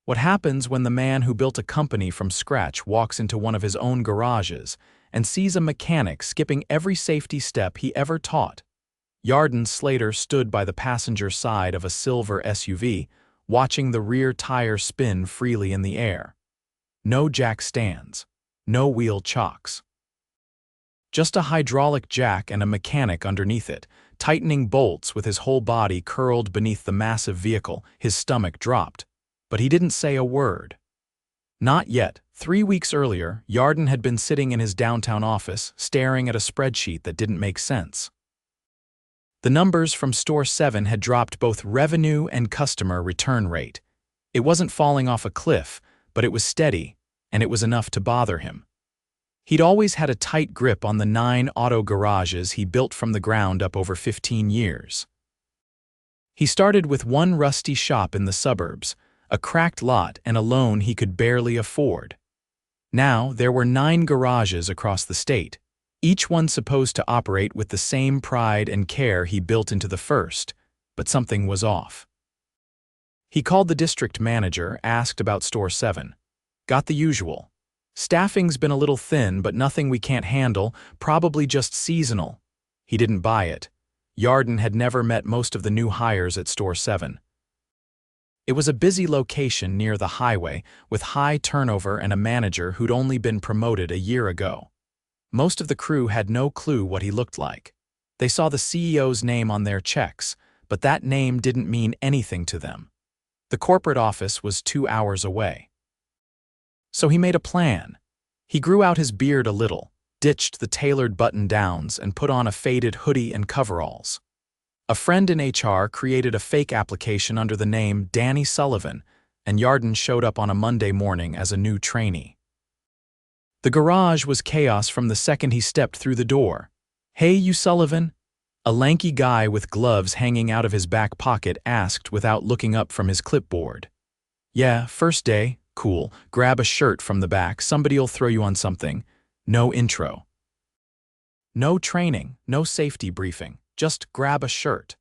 What happens when the man who built a company from scratch walks into one of his own garages and sees a mechanic skipping every safety step he ever taught? Yarden Slater stood by the passenger side of a silver SUV, watching the rear tire spin freely in the air. No jack stands, no wheel chocks. Just a hydraulic jack and a mechanic underneath it, tightening bolts with his whole body curled beneath the massive vehicle. His stomach dropped. But he didn't say a word. Not yet. 3 weeks earlier, Yarden had been sitting in his downtown office, staring at a spreadsheet that didn't make sense. The numbers from Store 7 had dropped both revenue and customer return rate. It wasn't falling off a cliff, but it was steady, and it was enough to bother him. He'd always had a tight grip on the 9 auto garages he built from the ground up over 15 years. He started with one rusty shop in the suburbs, a cracked lot and a loan he could barely afford. Now there were 9 garages across the state, each one supposed to operate with the same pride and care he built into the first, but something was off. He called the district manager, asked about Store 7. Got the usual. Staffing's been a little thin, but nothing we can't handle, probably just seasonal. He didn't buy it. Yarden had never met most of the new hires at Store 7. It was a busy location near the highway, with high turnover and a manager who'd only been promoted a year ago. Most of the crew had no clue what he looked like. They saw the CEO's name on their checks, but that name didn't mean anything to them. The corporate office was 2 hours away. So he made a plan. He grew out his beard a little, ditched the tailored button-downs, and put on a faded hoodie and coveralls. A friend in HR created a fake application under the name Danny Sullivan, and Yarden showed up on a Monday morning as a new trainee. The garage was chaos from the second he stepped through the door. "Hey, you Sullivan?" A lanky guy with gloves hanging out of his back pocket asked without looking up from his clipboard. "Yeah, first day, cool, grab a shirt from the back, somebody'll throw you on something." No intro. No training, no safety briefing. Just grab a shirt.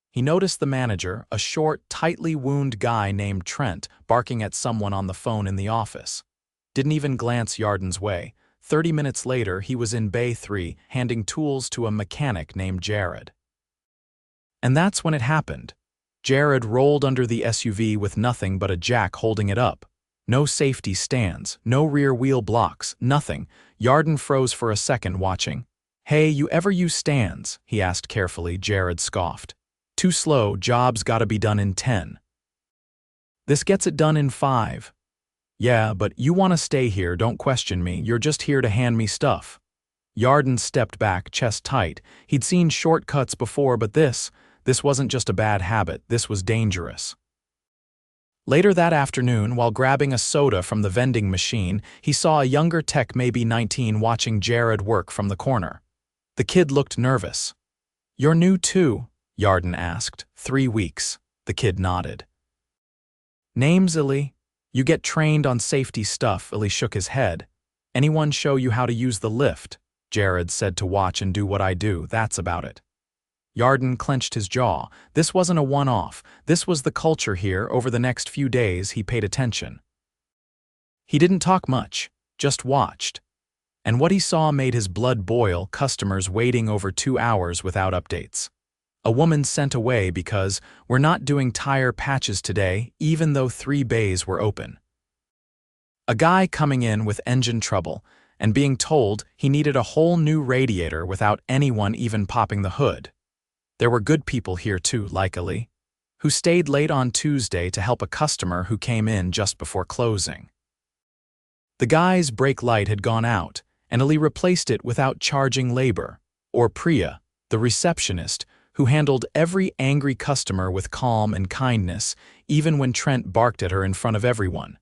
He noticed the manager, a short, tightly wound guy named Trent, barking at someone on the phone in the office. Didn't even glance Yarden's way. 30 minutes later, he was in Bay 3, handing tools to a mechanic named Jared. And that's when it happened. Jared rolled under the SUV with nothing but a jack holding it up. No safety stands, no rear wheel blocks, nothing. Yarden froze for a second watching. "Hey, you ever use stands?" he asked carefully. Jared scoffed. "Too slow, job's gotta be done in 10. This gets it done in 5. "Yeah, but you wanna stay here, don't question me, you're just here to hand me stuff." Yarden stepped back, chest tight. He'd seen shortcuts before, but this wasn't just a bad habit, this was dangerous. Later that afternoon, while grabbing a soda from the vending machine, he saw a younger tech, maybe 19, watching Jared work from the corner. The kid looked nervous. "You're new too?" Yarden asked. 3 weeks. The kid nodded. "Name's Illy. You get trained on safety stuff." Illy shook his head. "Anyone show you how to use the lift?" Jared said. "To watch and do what I do, that's about it." Yarden clenched his jaw. This wasn't a one-off. This was the culture here. Over the next few days, he paid attention. He didn't talk much, just watched. And what he saw made his blood boil. Customers waiting over 2 hours without updates. A woman sent away because "we're not doing tire patches today," even though 3 bays were open. A guy coming in with engine trouble and being told he needed a whole new radiator without anyone even popping the hood. There were good people here too, like Ali, who stayed late on Tuesday to help a customer who came in just before closing. The guy's brake light had gone out, and Ali replaced it without charging labor. Or Priya, the receptionist, who handled every angry customer with calm and kindness, even when Trent barked at her in front of everyone.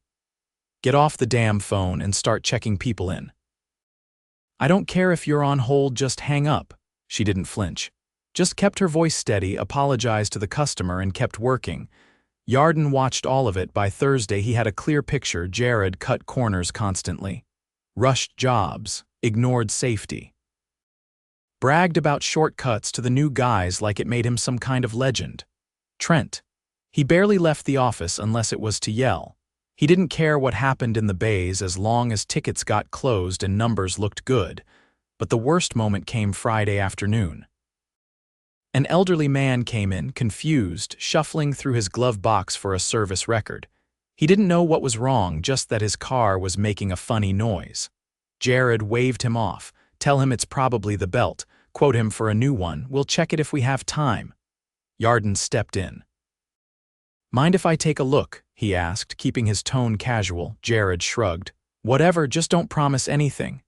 "Get off the damn phone and start checking people in." "I don't care if you're on hold, just hang up." She didn't flinch. Just kept her voice steady, apologized to the customer, and kept working. Yarden watched all of it. By Thursday, he had a clear picture. Jared cut corners constantly. Rushed jobs, ignored safety. Bragged about shortcuts to the new guys like it made him some kind of legend. Trent. He barely left the office unless it was to yell. He didn't care what happened in the bays as long as tickets got closed and numbers looked good. But the worst moment came Friday afternoon. An elderly man came in, confused, shuffling through his glove box for a service record. He didn't know what was wrong, just that his car was making a funny noise. Jared waved him off. Tell him it's probably the belt. Quote him for a new one. We'll check it if we have time. Yarden stepped in. Mind if I take a look? He asked, keeping his tone casual. Jared shrugged. Whatever, just don't promise anything.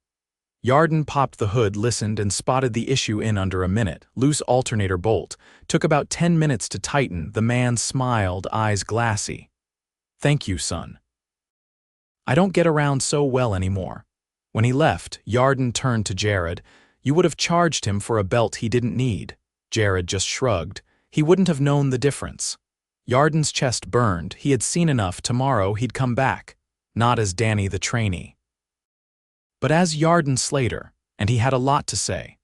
Yarden popped the hood, listened, and spotted the issue in under a minute. Loose alternator bolt. Took about 10 minutes to tighten. The man smiled, eyes glassy. Thank you, son. I don't get around so well anymore. When he left, Yarden turned to Jared. You would have charged him for a belt he didn't need. Jared just shrugged. He wouldn't have known the difference. Yarden's chest burned. He had seen enough. Tomorrow he'd come back. Not as Danny the trainee, but as Yarden Slater, and he had a lot to say.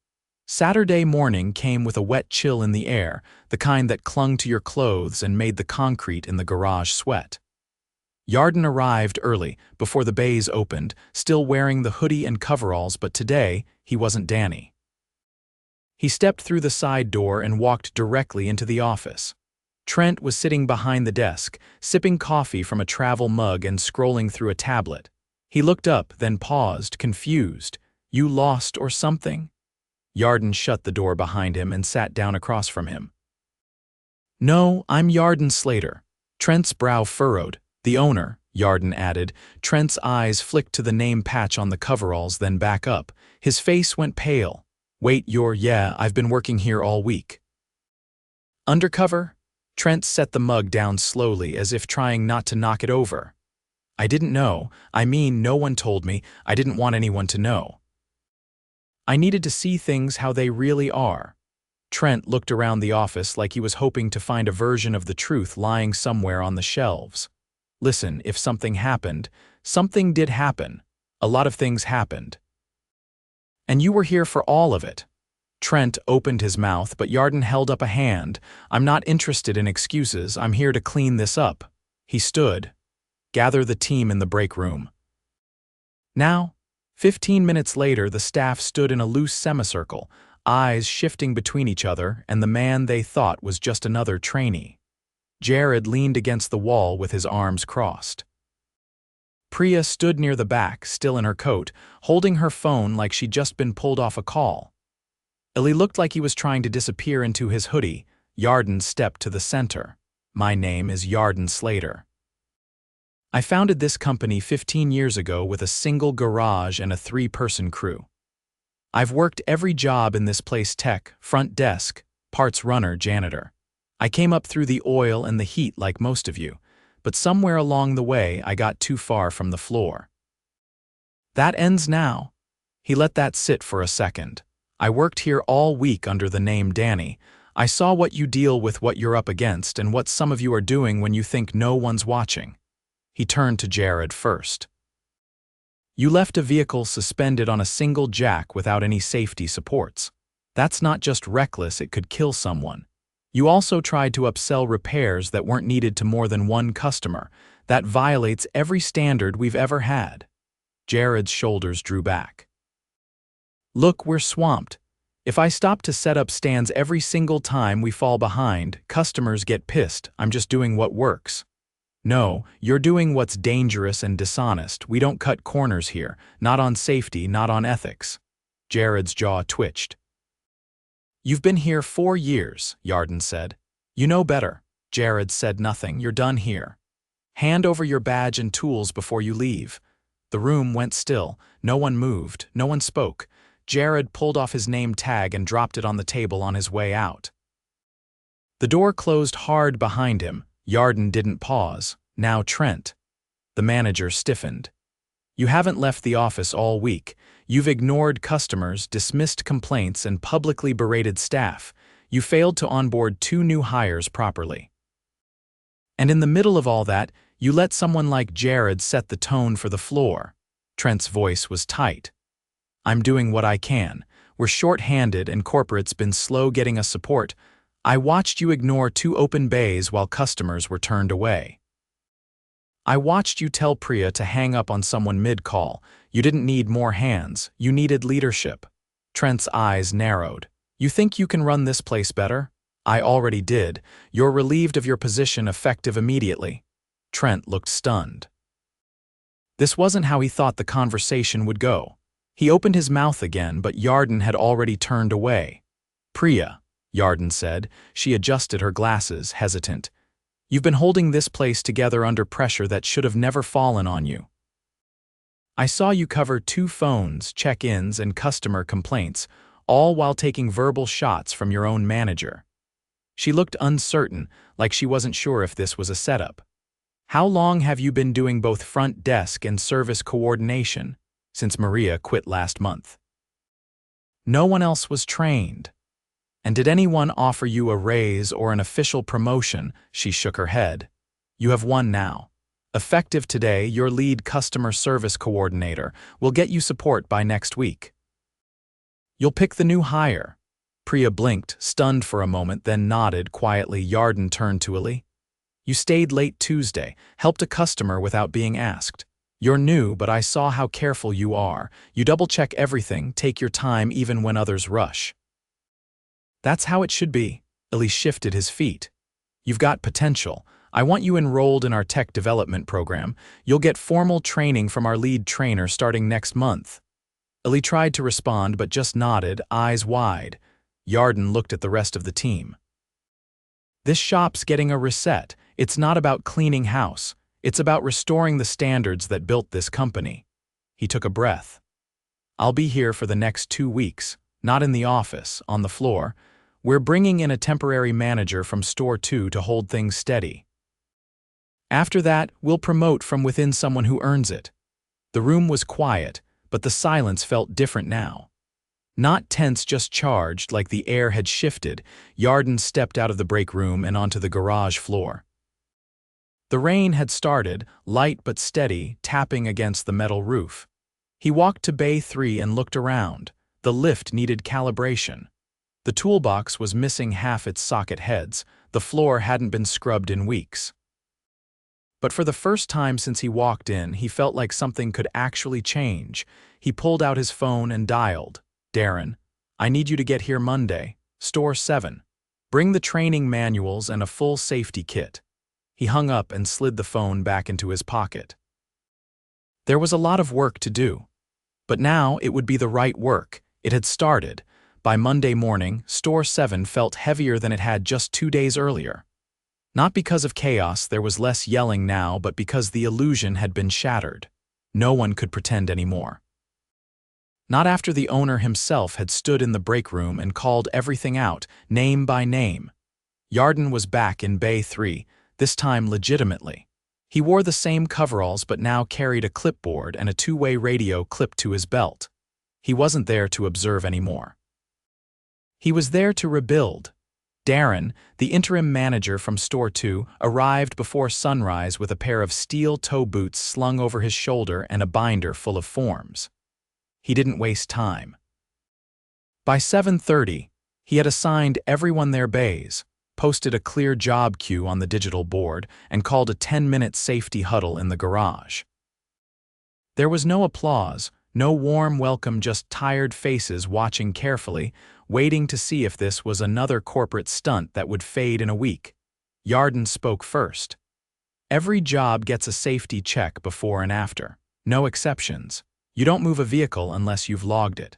Saturday morning came with a wet chill in the air, the kind that clung to your clothes and made the concrete in the garage sweat. Yarden arrived early, before the bays opened, still wearing the hoodie and coveralls, but today he wasn't Danny. He stepped through the side door and walked directly into the office. Trent was sitting behind the desk, sipping coffee from a travel mug and scrolling through a tablet. He looked up, then paused, confused. You lost or something? Yarden shut the door behind him and sat down across from him. No, I'm Yarden Slater. Trent's brow furrowed. The owner, Yarden added. Trent's eyes flicked to the name patch on the coveralls, then back up. His face went pale. Wait, yeah, I've been working here all week. Undercover? Trent set the mug down slowly, as if trying not to knock it over. I didn't know. I mean, no one told me. I didn't want anyone to know. I needed to see things how they really are. Trent looked around the office like he was hoping to find a version of the truth lying somewhere on the shelves. Listen, if something happened, something did happen. A lot of things happened. And you were here for all of it. Trent opened his mouth, but Yarden held up a hand. I'm not interested in excuses. I'm here to clean this up. He stood. Gather the team in the break room. Now, 15 minutes later, the staff stood in a loose semicircle, eyes shifting between each other and the man they thought was just another trainee. Jared leaned against the wall with his arms crossed. Priya stood near the back, still in her coat, holding her phone like she'd just been pulled off a call. Illy looked like he was trying to disappear into his hoodie. Yarden stepped to the center. My name is Yarden Slater. I founded this company 15 years ago with a single garage and a 3-person crew. I've worked every job in this place: tech, front desk, parts runner, janitor. I came up through the oil and the heat like most of you, but somewhere along the way I got too far from the floor. That ends now. He let that sit for a second. I worked here all week under the name Danny. I saw what you deal with, what you're up against, and what some of you are doing when you think no one's watching. He turned to Jared first. You left a vehicle suspended on a single jack without any safety supports. That's not just reckless, it could kill someone. You also tried to upsell repairs that weren't needed to more than one customer. That violates every standard we've ever had. Jared's shoulders drew back. Look, we're swamped. If I stop to set up stands every single time we fall behind, customers get pissed. I'm just doing what works. No, you're doing what's dangerous and dishonest. We don't cut corners here. Not on safety, not on ethics. Jared's jaw twitched. You've been here 4 years, Yarden said. You know better. Jared said nothing. You're done here. Hand over your badge and tools before you leave. The room went still. No one moved. No one spoke. Jared pulled off his name tag and dropped it on the table on his way out. The door closed hard behind him. Yarden didn't pause. Now Trent. The manager stiffened. You haven't left the office all week. You've ignored customers, dismissed complaints, and publicly berated staff. You failed to onboard 2 new hires properly. And in the middle of all that, you let someone like Jared set the tone for the floor. Trent's voice was tight. I'm doing what I can. We're short-handed and corporate's been slow getting us support. I watched you ignore 2 open bays while customers were turned away. I watched you tell Priya to hang up on someone mid-call. You didn't need more hands, you needed leadership. Trent's eyes narrowed. You think you can run this place better? I already did. You're relieved of your position effective immediately. Trent looked stunned. This wasn't how he thought the conversation would go. He opened his mouth again, but Yarden had already turned away. Priya, Yarden said. She adjusted her glasses, hesitant. You've been holding this place together under pressure that should have never fallen on you. I saw you cover 2 phones, check-ins, and customer complaints, all while taking verbal shots from your own manager. She looked uncertain, like she wasn't sure if this was a setup. How long have you been doing both front desk and service coordination? Since Maria quit last month. No one else was trained. And did anyone offer you a raise or an official promotion? She shook her head. You have one now. Effective today, your lead customer service coordinator will get you support by next week. You'll pick the new hire. Priya blinked, stunned for a moment, then nodded quietly. Yarden turned to Ali. You stayed late Tuesday, helped a customer without being asked. You're new, but I saw how careful you are. You double-check everything, take your time even when others rush. That's how it should be. Ali shifted his feet. You've got potential. I want you enrolled in our tech development program. You'll get formal training from our lead trainer starting next month. Ali tried to respond but just nodded, eyes wide. Yarden looked at the rest of the team. This shop's getting a reset. It's not about cleaning house. It's about restoring the standards that built this company. He took a breath. I'll be here for the next 2 weeks, not in the office, on the floor. We're bringing in a temporary manager from Store 2 to hold things steady. After that, we'll promote from within someone who earns it. The room was quiet, but the silence felt different now. Not tense, just charged, like the air had shifted. Yarden stepped out of the break room and onto the garage floor. The rain had started, light but steady, tapping against the metal roof. He walked to Bay 3 and looked around. The lift needed calibration. The toolbox was missing half its socket heads. The floor hadn't been scrubbed in weeks. But for the first time since he walked in, he felt like something could actually change. He pulled out his phone and dialed. Darren, I need you to get here Monday, Store 7. Bring the training manuals and a full safety kit. He hung up and slid the phone back into his pocket. There was a lot of work to do. But now it would be the right work. It had started. By Monday morning, Store 7 felt heavier than it had just 2 days earlier. Not because of chaos, there was less yelling now, but because the illusion had been shattered. No one could pretend anymore. Not after the owner himself had stood in the break room and called everything out, name by name. Yarden was back in Bay 3, this time legitimately. He wore the same coveralls but now carried a clipboard and a 2-way radio clipped to his belt. He wasn't there to observe anymore. He was there to rebuild. Darren, the interim manager from Store 2, arrived before sunrise with a pair of steel toe boots slung over his shoulder and a binder full of forms. He didn't waste time. By 7:30, he had assigned everyone their bays, posted a clear job queue on the digital board, and called a 10-minute safety huddle in the garage. There was no applause, no warm welcome, just tired faces watching carefully, waiting to see if this was another corporate stunt that would fade in a week. Yarden spoke first. Every job gets a safety check before and after. No exceptions. You don't move a vehicle unless you've logged it.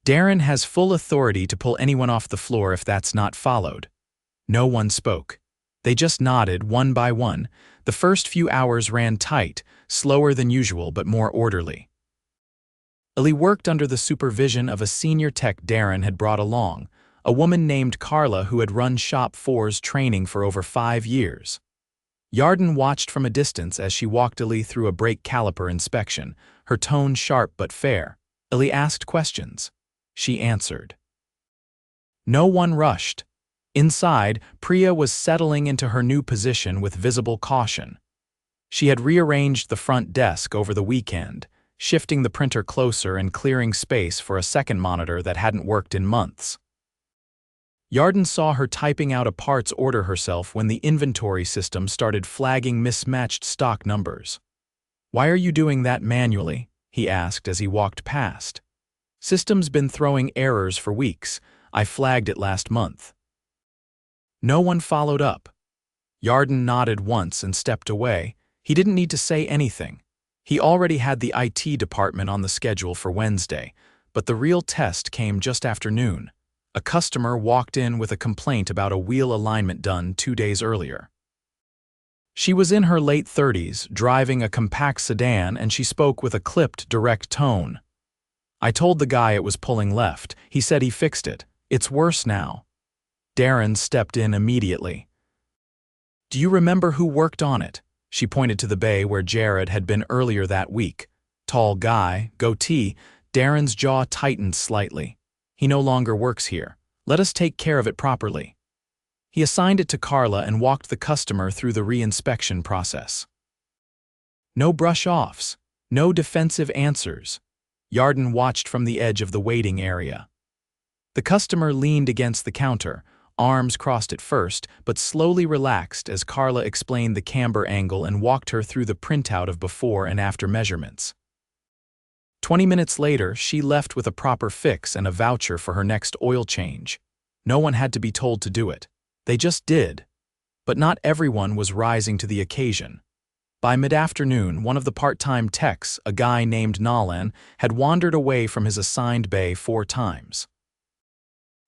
Darren has full authority to pull anyone off the floor if that's not followed. No one spoke. They just nodded one by one. The first few hours ran tight, slower than usual but more orderly. Ali worked under the supervision of a senior tech Darren had brought along, a woman named Carla who had run Shop 4's training for over 5 years. Yarden watched from a distance as she walked Ali through a brake caliper inspection, her tone sharp but fair. Ali asked questions. She answered. No one rushed. Inside, Priya was settling into her new position with visible caution. She had rearranged the front desk over the weekend, shifting the printer closer and clearing space for a second monitor that hadn't worked in months. Yarden saw her typing out a parts order herself when the inventory system started flagging mismatched stock numbers. "Why are you doing that manually?" he asked as he walked past. "System's been throwing errors for weeks. I flagged it last month." No one followed up. Yarden nodded once and stepped away. He didn't need to say anything. He already had the IT department on the schedule for Wednesday, but the real test came just after noon. A customer walked in with a complaint about a wheel alignment done 2 days earlier. She was in her late 30s, driving a compact sedan, and she spoke with a clipped, direct tone. "I told the guy it was pulling left. He said he fixed it. It's worse now." Darren stepped in immediately. "Do you remember who worked on it?" She pointed to the bay where Jared had been earlier that week. Tall guy, goatee. Darren's jaw tightened slightly. "He no longer works here. Let us take care of it properly." He assigned it to Carla and walked the customer through the re-inspection process. No brush-offs, no defensive answers. Yarden watched from the edge of the waiting area. The customer leaned against the counter, arms crossed at first, but slowly relaxed as Carla explained the camber angle and walked her through the printout of before and after measurements. 20 minutes later, she left with a proper fix and a voucher for her next oil change. No one had to be told to do it. They just did. But not everyone was rising to the occasion. By mid-afternoon, one of the part-time techs, a guy named Nolan, had wandered away from his assigned bay 4 times.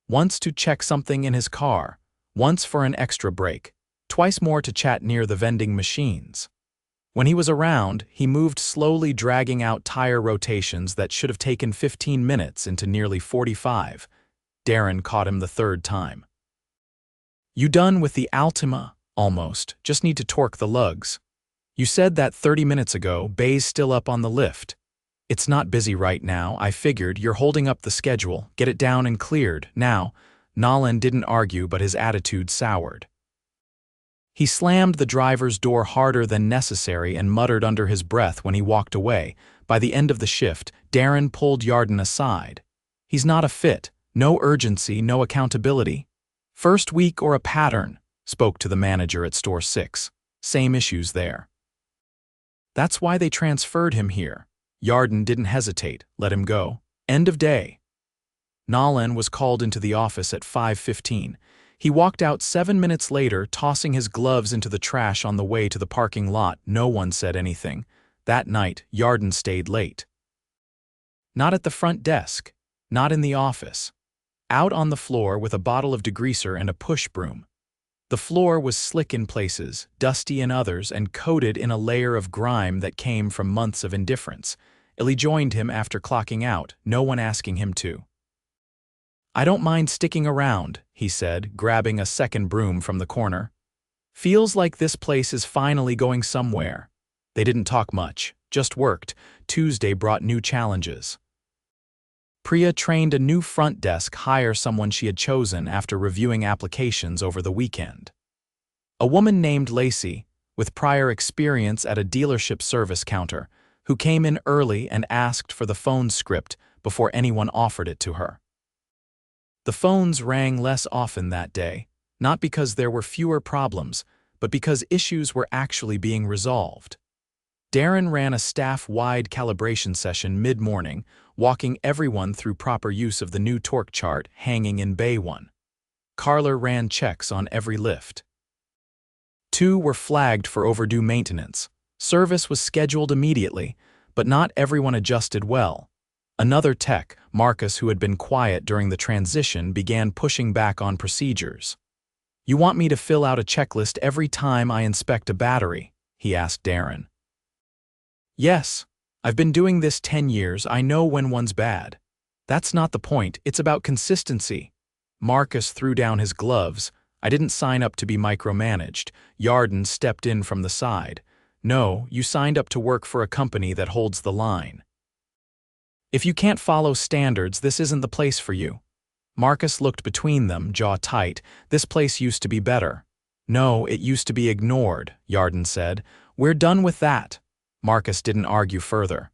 Once to check something in his car, once for an extra break, twice more to chat near the vending machines. When he was around, he moved slowly, dragging out tire rotations that should have taken 15 minutes into nearly 45. Darren caught him the 3rd time. "You done with the Altima?" "Almost. Just need to torque the lugs." "You said that 30 minutes ago. Bay's still up on the lift." "It's not busy right now. I figured you're holding up the schedule. Get it down and cleared. Now." Nolan didn't argue, but his attitude soured. He slammed the driver's door harder than necessary and muttered under his breath when he walked away. By the end of the shift, Darren pulled Yarden aside. "He's not a fit. No urgency, no accountability. First week or a pattern," spoke to the manager at Store 6. "Same issues there." "That's why they transferred him here." Yarden didn't hesitate. "Let him go. End of day." Nolan was called into the office at 5:15. He walked out 7 minutes later, tossing his gloves into the trash on the way to the parking lot. No one said anything. That night, Yarden stayed late. Not at the front desk. Not in the office. Out on the floor with a bottle of degreaser and a push broom. The floor was slick in places, dusty in others, and coated in a layer of grime that came from months of indifference. Illy joined him after clocking out, no one asking him to. "I don't mind sticking around," he said, grabbing a second broom from the corner. "Feels like this place is finally going somewhere." They didn't talk much, just worked. Tuesday brought new challenges. Priya trained a new front desk hire someone she had chosen after reviewing applications over the weekend. A woman named Lacey, with prior experience at a dealership service counter, who came in early and asked for the phone script before anyone offered it to her. The phones rang less often that day, not because there were fewer problems, but because issues were actually being resolved. Darren ran a staff-wide calibration session mid-morning, walking everyone through proper use of the new torque chart hanging in Bay 1. Carla ran checks on every lift. 2 were flagged for overdue maintenance. Service was scheduled immediately, but not everyone adjusted well. Another tech, Marcus, who had been quiet during the transition, began pushing back on procedures. "You want me to fill out a checklist every time I inspect a battery?" he asked Darren. "Yes. I've been doing this 10 years. I know when one's bad." "That's not the point. It's about consistency." Marcus threw down his gloves. "I didn't sign up to be micromanaged." Yarden stepped in from the side. "No, you signed up to work for a company that holds the line. If you can't follow standards, this isn't the place for you." Marcus looked between them, jaw tight. "This place used to be better." "No, it used to be ignored," Yarden said. "We're done with that." Marcus didn't argue further.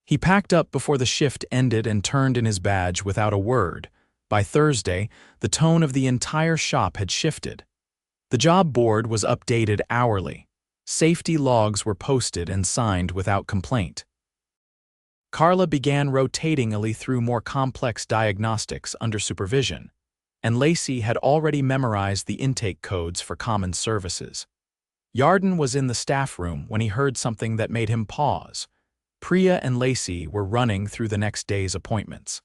He packed up before the shift ended and turned in his badge without a word. By Thursday, the tone of the entire shop had shifted. The job board was updated hourly. Safety logs were posted and signed without complaint. Carla began rotating Ellie through more complex diagnostics under supervision, and Lacey had already memorized the intake codes for common services. Yarden was in the staff room when he heard something that made him pause. Priya and Lacey were running through the next day's appointments.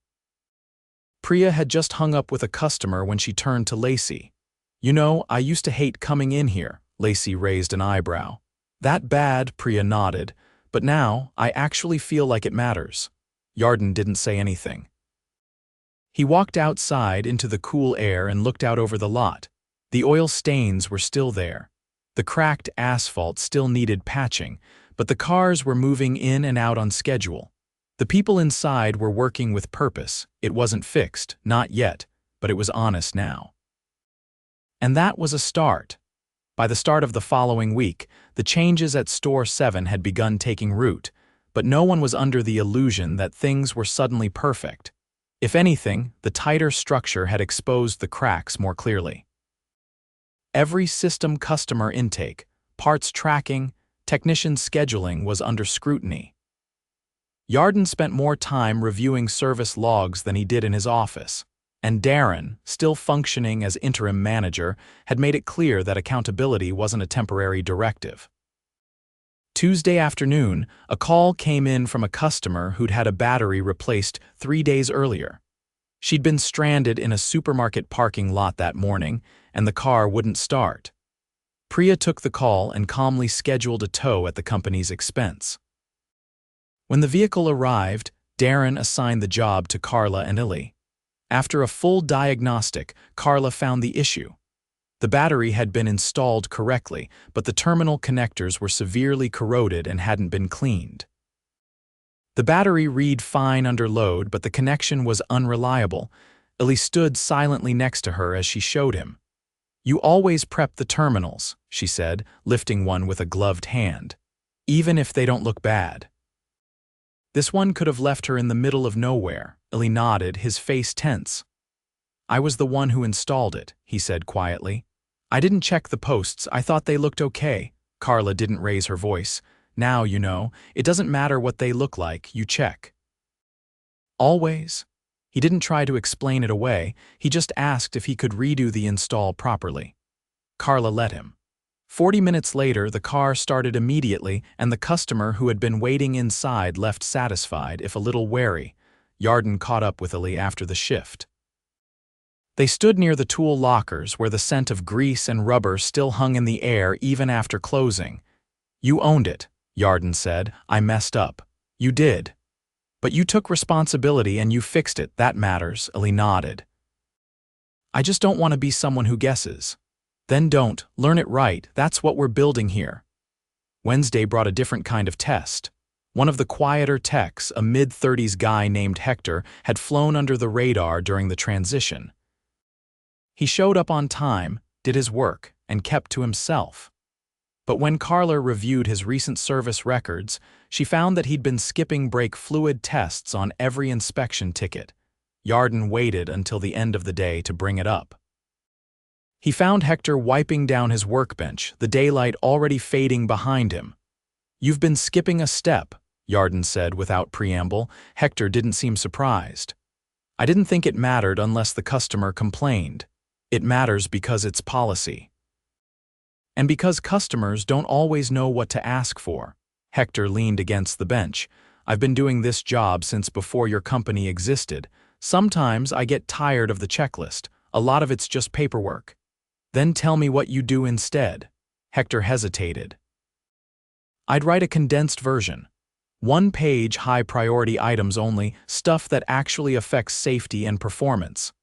Priya had just hung up with a customer when she turned to Lacey. "You know, I used to hate coming in here." Lacey raised an eyebrow. "That bad," Priya nodded, "but now I actually feel like it matters." Yarden didn't say anything. He walked outside into the cool air and looked out over the lot. The oil stains were still there. The cracked asphalt still needed patching, but the cars were moving in and out on schedule. The people inside were working with purpose. It wasn't fixed, not yet, but it was honest now. And that was a start. By the start of the following week, the changes at Store 7 had begun taking root, but no one was under the illusion that things were suddenly perfect. If anything, the tighter structure had exposed the cracks more clearly. Every system, customer intake, parts tracking, technician scheduling was under scrutiny. Yarden spent more time reviewing service logs than he did in his office, and Darren, still functioning as interim manager, had made it clear that accountability wasn't a temporary directive. Tuesday afternoon, a call came in from a customer who'd had a battery replaced 3 days earlier. She'd been stranded in a supermarket parking lot that morning, and the car wouldn't start. Priya took the call and calmly scheduled a tow at the company's expense. When the vehicle arrived, Darren assigned the job to Carla and Illy. After a full diagnostic, Carla found the issue. The battery had been installed correctly, but the terminal connectors were severely corroded and hadn't been cleaned. The battery read fine under load, but the connection was unreliable. Illy stood silently next to her as she showed him. "You always prep the terminals," she said, lifting one with a gloved hand, "even if they don't look bad." This one could have left her in the middle of nowhere. Illy nodded, his face tense. "I was the one who installed it," he said quietly. "I didn't check the posts, I thought they looked okay." Carla didn't raise her voice. "Now, you know, it doesn't matter what they look like, you check." "Always?" He didn't try to explain it away, he just asked if he could redo the install properly. Carla let him. 40 minutes later, the car started immediately, and the customer who had been waiting inside left satisfied, if a little wary. Yarden caught up with Illy after the shift. They stood near the tool lockers where the scent of grease and rubber still hung in the air even after closing. "You owned it," Yarden said. "I messed up." "You did. But you took responsibility and you fixed it, that matters," Illy nodded. "I just don't want to be someone who guesses." "Then don't, learn it right, that's what we're building here." Wednesday brought a different kind of test. One of the quieter techs, a mid-30s guy named Hector, had flown under the radar during the transition. He showed up on time, did his work, and kept to himself. But when Carla reviewed his recent service records, she found that he'd been skipping brake fluid tests on every inspection ticket. Yarden waited until the end of the day to bring it up. He found Hector wiping down his workbench, the daylight already fading behind him. "You've been skipping a step," Yarden said without preamble. Hector didn't seem surprised. "I didn't think it mattered unless the customer complained. It matters because it's policy. And because customers don't always know what to ask for." Hector leaned against the bench. "I've been doing this job since before your company existed. Sometimes I get tired of the checklist. A lot of it's just paperwork." "Then tell me what you do instead." Hector hesitated. "I'd write a condensed version. 1-page high-priority items only, stuff that actually affects safety and performance."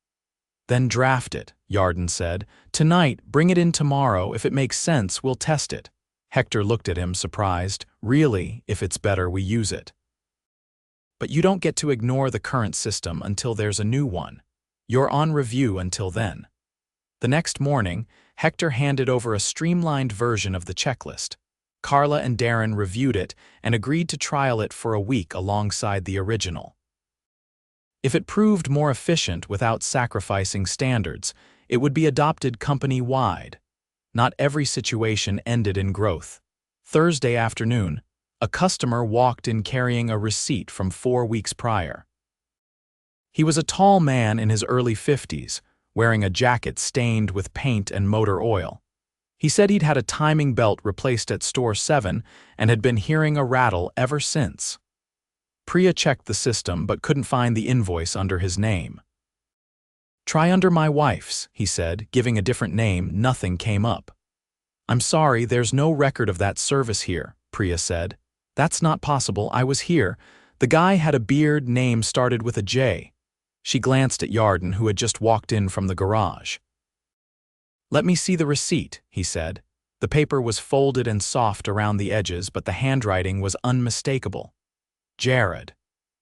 "Then draft it," Yarden said. "Tonight, bring it in tomorrow. If it makes sense, we'll test it." Hector looked at him, surprised. "Really, if it's better, we use it. But you don't get to ignore the current system until there's a new one. You're on review until then." The next morning, Hector handed over a streamlined version of the checklist. Carla and Darren reviewed it and agreed to trial it for a week alongside the original. If it proved more efficient without sacrificing standards, it would be adopted company-wide. Not every situation ended in growth. Thursday afternoon, a customer walked in carrying a receipt from 4 weeks prior. He was a tall man in his early 50s, wearing a jacket stained with paint and motor oil. He said he'd had a timing belt replaced at Store 7 and had been hearing a rattle ever since. Priya checked the system but couldn't find the invoice under his name. "Try under my wife's," he said, giving a different name. Nothing came up. "I'm sorry, there's no record of that service here," Priya said. "That's not possible, I was here." The guy had a beard, name started with a J. She glanced at Yarden, who had just walked in from the garage. "Let me see the receipt," he said. The paper was folded and soft around the edges, but the handwriting was unmistakable. Jared.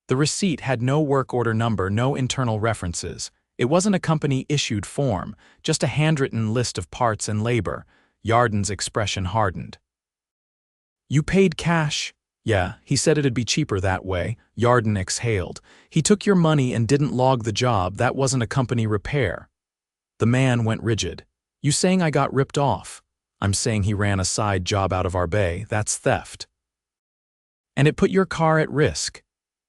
The receipt had no work order number, no internal references. It wasn't a company-issued form, just a handwritten list of parts and labor. Yarden's expression hardened. "You paid cash?" "Yeah, he said it'd be cheaper that way." Yarden exhaled. "He took your money and didn't log the job. That wasn't a company repair." The man went rigid. "You saying I got ripped off?" "I'm saying he ran a side job out of our bay. That's theft." "And it put your car at risk."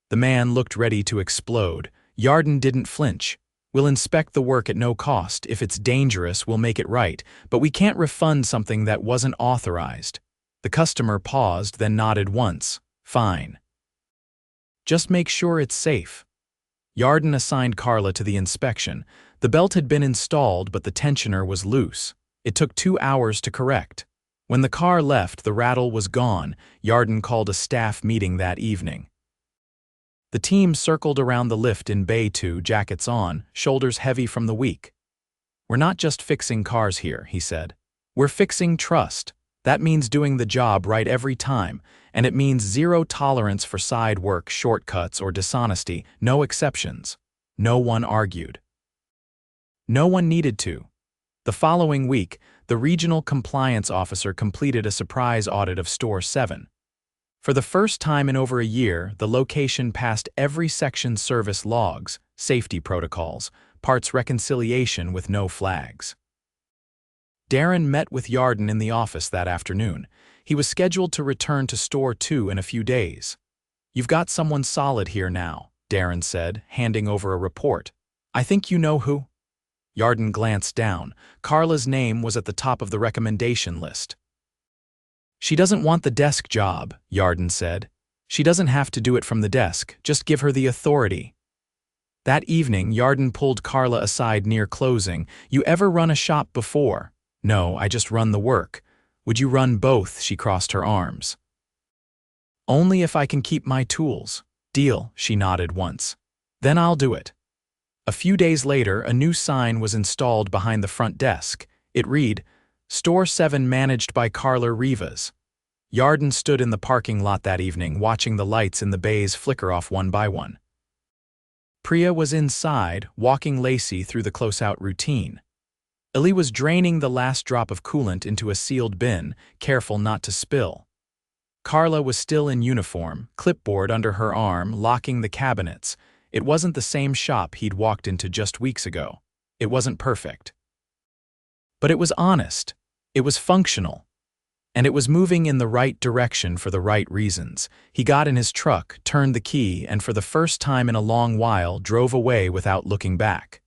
The man looked ready to explode. Yarden didn't flinch. "We'll inspect the work at no cost. If it's dangerous, we'll make it right. But we can't refund something that wasn't authorized." The customer paused, then nodded once. "Fine. Just make sure it's safe." Yarden assigned Carla to the inspection. The belt had been installed, but the tensioner was loose. It took 2 hours to correct. When the car left, the rattle was gone. Yarden called a staff meeting that evening. The team circled around the lift in Bay 2, jackets on, shoulders heavy from the week. "We're not just fixing cars here," he said. "We're fixing trust. That means doing the job right every time, and it means zero tolerance for side work, shortcuts, or dishonesty, no exceptions." No one argued. No one needed to. The following week, the regional compliance officer completed a surprise audit of Store 7. For the first time in over a year, the location passed every section's service logs, safety protocols, parts reconciliation with no flags. Darren met with Yarden in the office that afternoon. He was scheduled to return to Store 2 in a few days. "You've got someone solid here now," Darren said, handing over a report. "I think you know who?" Yarden glanced down. Carla's name was at the top of the recommendation list. "She doesn't want the desk job," Yarden said. "She doesn't have to do it from the desk, just give her the authority." That evening, Yarden pulled Carla aside near closing. "You ever run a shop before?" "No, I just run the work." "Would you run both?" She crossed her arms. "Only if I can keep my tools." "Deal," she nodded once. "Then I'll do it." A few days later, a new sign was installed behind the front desk. It read, "Store 7 managed by Carla Rivas." Yarden stood in the parking lot that evening, watching the lights in the bays flicker off one by one. Priya was inside, walking Lacey through the close-out routine. Ellie was draining the last drop of coolant into a sealed bin, careful not to spill. Carla was still in uniform, clipboard under her arm, locking the cabinets. It wasn't the same shop he'd walked into just weeks ago. It wasn't perfect. But it was honest. It was functional. And it was moving in the right direction for the right reasons. He got in his truck, turned the key, and for the first time in a long while drove away without looking back.